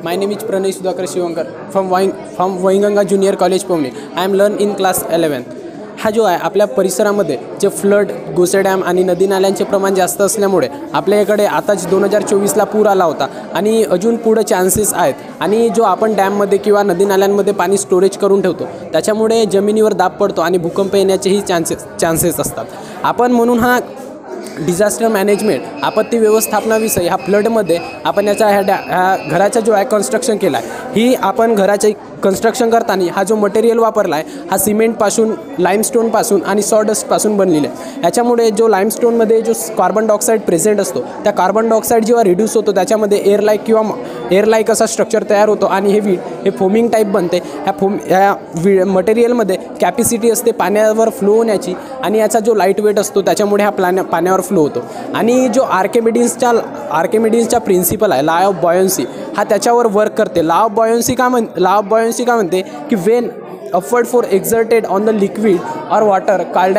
My name is Pranay Sudhakar Shivankar from Wainganga Junior College Pune. I am learn in class 11. हा जो आहे आपल्या परिसरामध्ये जे फ्लड, गोसे डॅम आणि नदी नाल्यांचे प्रमाण जास्त असल्यामुळे आपल्या इकडे आताच 2024ला पूर आला होता आणि अजून पुढे चान्सेस आहेत. आणि जो आपण डॅममध्ये किंवा नदी नाल्यांमध्ये पाणी स्टोरेज करून ठेवतो त्याच्यामुळे जमिनीवर दाब पडतो आणि भूकंप येण्याचेही चान्सेस असतात. आपण म्हणून हा डिझास्टर मॅनेजमेंट, आपत्ती व्यवस्थापनाविषयी ह्या फ्लडमध्ये आपण याचा ह्या घराचा जो आहे कन्स्ट्रक्शन केला आहे, ही आपण घराचे कन्स्ट्रक्शन करताना हा जो मटेरियल वापरला आहे हा सिमेंटपासून, लाईमस्टोनपासून आणि सॉडस्टपासून बनलेला आहे. याच्यामुळे जो लाईमस्टोनमध्ये जो कार्बन डायऑक्साईड प्रेझेंट असतो त्या कार्बन डायऑक्साईड जेव्हा रिड्यूस होतो त्याच्यामध्ये एअरलाईक असा स्ट्रक्चर तयार होतो आणि हे फोमिंग टाईप बनते. ह्या मटेरियलमध्ये कॅपॅसिटी असते पाण्यावर फ्लो होण्याची आणि याचा जो लाईट वेट असतो त्याच्यामुळे हा पाण्यावर फ्लो होतो. आणि जो आर्किमिडीजचा प्रिन्सिपल आहे, लॉ ऑफ बॉयन्सी, हा त्याच्यावर वर्क करते. लॉ ऑफ बॉयन्सी का म्हणते की Wien upward force exerted on the liquid or water called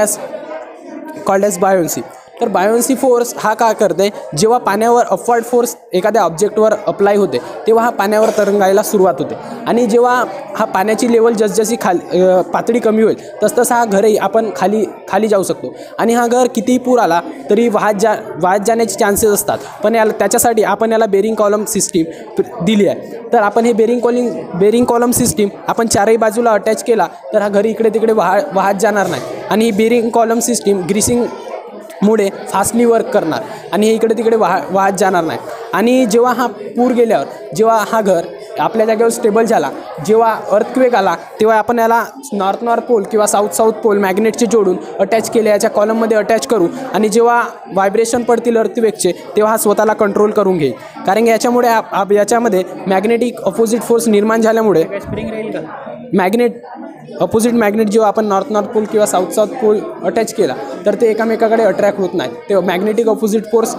as buoyancy. तर बायोन्सी फोर्स हा काय करते, जेव्हा पाण्यावर अपवर्ड फोर्स एखाद्या ऑब्जेक्टवर अप्लाय होते तेव्हा हा पाण्यावर तरंगायला सुरुवात होते. आणि जेव्हा हा पाण्याची लेवल जसजशी पातळी कमी होईल तसतसा हा घरही आपण खाली जाऊ शकतो. आणि हा घर कितीही पूर आला तरी वाहत जाण्याचे चान्सेस असतात. पण त्याच्यासाठी आपण याला बेरिंग कॉलम सिस्टीम दिली आहे. तर आपण हे बेरिंग कॉलम सिस्टीम आपण चारही बाजूला अटॅच केला तर हा घरी इकडे तिकडे वाहत जाणार नाही. आणि ही बेरिंग कॉलम सिस्टीम ग्रीसिंगमुळे फास्टली वर्क करणार आणि हे इकडे तिकडे वाहत जाणार नाही. आणि जेव्हा हा पूर गेल्यावर, जेव्हा हा घर आपल्या जागेवर स्टेबल झाला, जेव्हा अर्थक्वेक आला तेव्हा आपण याला नॉर्थ पोल किंवा साऊथ पोल मॅग्नेटचे जोडून अटॅच केले, याच्या कॉलममध्ये अटॅच करू. आणि जेव्हा व्हायब्रेशन पडतील अर्थक्वेकचे तेव्हा हा स्वतःला कंट्रोल करून घेईल. कारण याच्यामुळे याच्यामध्ये मॅग्नेटिक अपोजिट फोर्स निर्माण झाल्यामुळे स्प्रिंग राहील का अपोजिट मॅग्नेट जेव्हा आपण नॉर्थ पोल किंवा साऊथ पोल अटॅच केला तर ते एकामेकाकडे अट्रॅक्ट होत नाही, ते मॅग्नेटिक अपोजिट फोर्स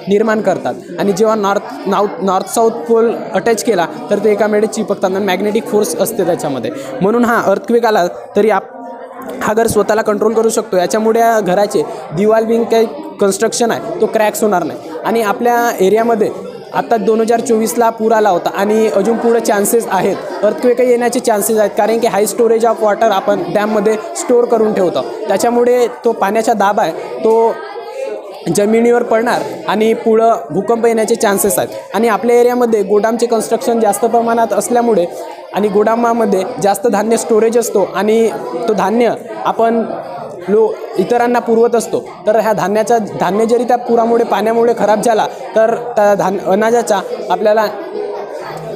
निर्माण करतात. आणि जेव्हा नॉर्थ साऊथ पोल अटॅच केला तर ते एकामेकाकडे चिपकतात आणि मॅग्नेटिक फोर्स असते त्याच्यामध्ये. म्हणून हा अर्थक्वेक आला तरी हा घर स्वतःला कंट्रोल करू शकतो. याच्यामुळे या घराचे दिवाल बिंग काही कन्स्ट्रक्शन आहे तो क्रॅक्स होणार नाही. आणि आपल्या एरियामध्ये आता 2024ला पूर आला होता आणि अजून पुढे चान्सेस आहेत, अर्थक्वेकही येण्याचे चान्सेस आहेत. कारण की हाय स्टोरेज ऑफ वॉटर आपण डॅममध्ये स्टोअर करून ठेवतो, त्याच्यामुळे तो पाण्याचा दाब आहे तो जमिनीवर पडणार आणि पुढं भूकंप येण्याचे चान्सेस आहेत. आणि आपल्या एरियामध्ये गोडामचे कन्स्ट्रक्शन जास्त प्रमाणात असल्यामुळे आणि गोडामामध्ये जास्त धान्य स्टोरेज असतो आणि तो धान्य आपण इतरांना पुरवत असतो. तर ह्या धान्य जरी त्या पुरामुळे, पाण्यामुळे खराब झाला तर त्या अनाजाचा आपल्याला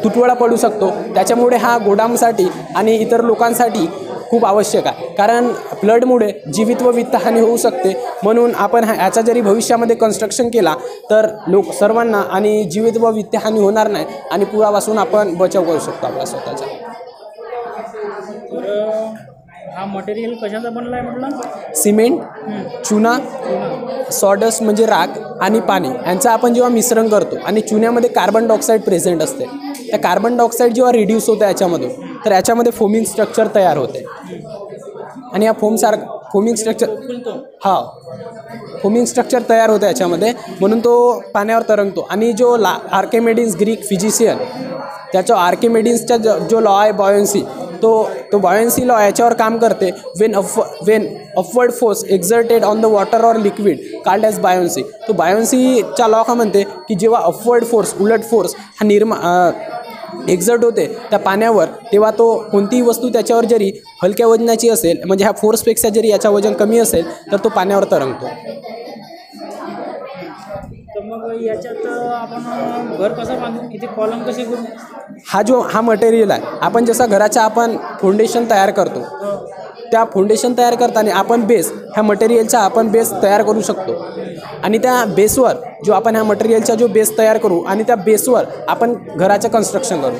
तुटवडा पडू शकतो. त्याच्यामुळे हा गोडामसाठी आणि इतर लोकांसाठी खूप आवश्यक आहे. कारण फ्लडमुळे जीवित व वित्तहानी होऊ शकते. म्हणून आपण ह्याचा जरी भविष्यामध्ये कन्स्ट्रक्शन केला तर सर्वांना आणि जीवित व वित्तहानी होणार नाही आणि पुरापासून आपण बचाव करू शकतो आपला स्वतःचा. हा मटेरियल कशाचा बनला आहे म्हटलं? सिमेंट, चुना, सॉडस्ट म्हणजे राख आणि पाणी यांचं आपण जेव्हा मिश्रण करतो आणि चुन्यामध्ये कार्बन डायऑक्साईड प्रेझेंट असते, त्या कार्बन डायऑक्साईड जेव्हा रिड्यूस होतं याच्यामधून तर याच्यामध्ये फोमिंग स्ट्रक्चर तयार होते. आणि या फोमिंग स्ट्रक्चर तयार होतं याच्यामध्ये, म्हणून तो पाण्यावर तरंगतो. आणि जो आर्किमिडीज ग्रीक फिजिशियन, त्याचा आर्किमिडीजचा जो लॉ आहे बॉयन्सी, तो बॉयन्सी लॉ याच्यावर काम करते. Wien upward force exerted on the water or liquid called as buoyancy. तो बायोन्सीचा लॉ का म्हणते की जेव्हा अपवर्ड फोर्स, उलट फोर्स हा एक्झर्ट होते त्या पाण्यावर, तेव्हा तो कोणतीही वस्तू त्याच्यावर जरी हलक्या वजनाची असेल, म्हणजे ह्या फोर्सपेक्षा जरी याचा वजन कमी असेल तर तो पाण्यावर तरंगतो. तर मग याच्यात आपण घर कसं बांधू, किती कॉलम कसे करू? हा मटेरियल आहे, आपण जसं घराचा आपण फाउंडेशन तयार करतो, त्या फाउंडेशन तयार करताना आपण ह्या मटेरियलचा आपण बेस तयार करू शकतो. आणि त्या बेसवर जो आपण ह्या मटेरियलचा जो बेस तयार करू आणि त्या बेसवर आपण घराचं कन्स्ट्रक्शन करू.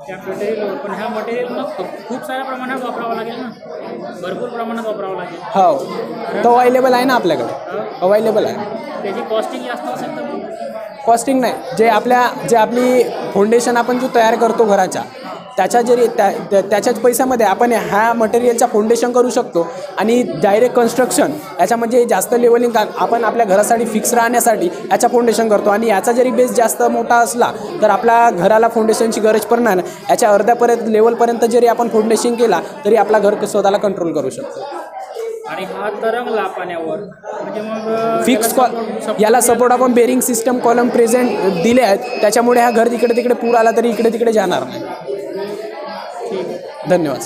त्या मटेरियलवर पण ह्या मटेरियल खूप साऱ्या प्रमाणात वापरावं लागेल ना, भरपूर प्रमाणात वापरावं लागेल. हो, तो अवेलेबल आहे ना आपल्याकडे, अवेलेबल आहे. त्याची कॉस्टिंग जास्त असेल तर कॉस्टिंग नाही, जे आपली फाउंडेशन आपण जो तयार करतो घराचा, त्याच्या जरी त्याच्याच पैशामध्ये आपण ह्या मटेरियलचा फाउंडेशन करू शकतो आणि डायरेक्ट कन्स्ट्रक्शन याच्या म्हणजे जास्त लेवलिंग आपण आपल्या घरासाठी फिक्स राहण्यासाठी याचा फाउंडेशन करतो आणि याचा जरी बेस जास्त मोठा असला तर आपल्या घराला फाउंडेशनची गरज पडणार नाही. याच्या अर्ध्यापर्यंत लेवलपर्यंत जरी आपण फाउंडेशन केला तरी आपला घर स्वतःला कंट्रोल करू शकतो. आणि हा तरंगला पाण्यावर म्हणजे मग फिक्स याला सपोर्ट आपण बेरिंग सिस्टम कॉलम प्रेझेंट दिले आहेत, त्याच्यामुळे हा घर इकडे तिकडे पूर आला तरी इकडे तिकडे जाणार नाही. धन्यवाद.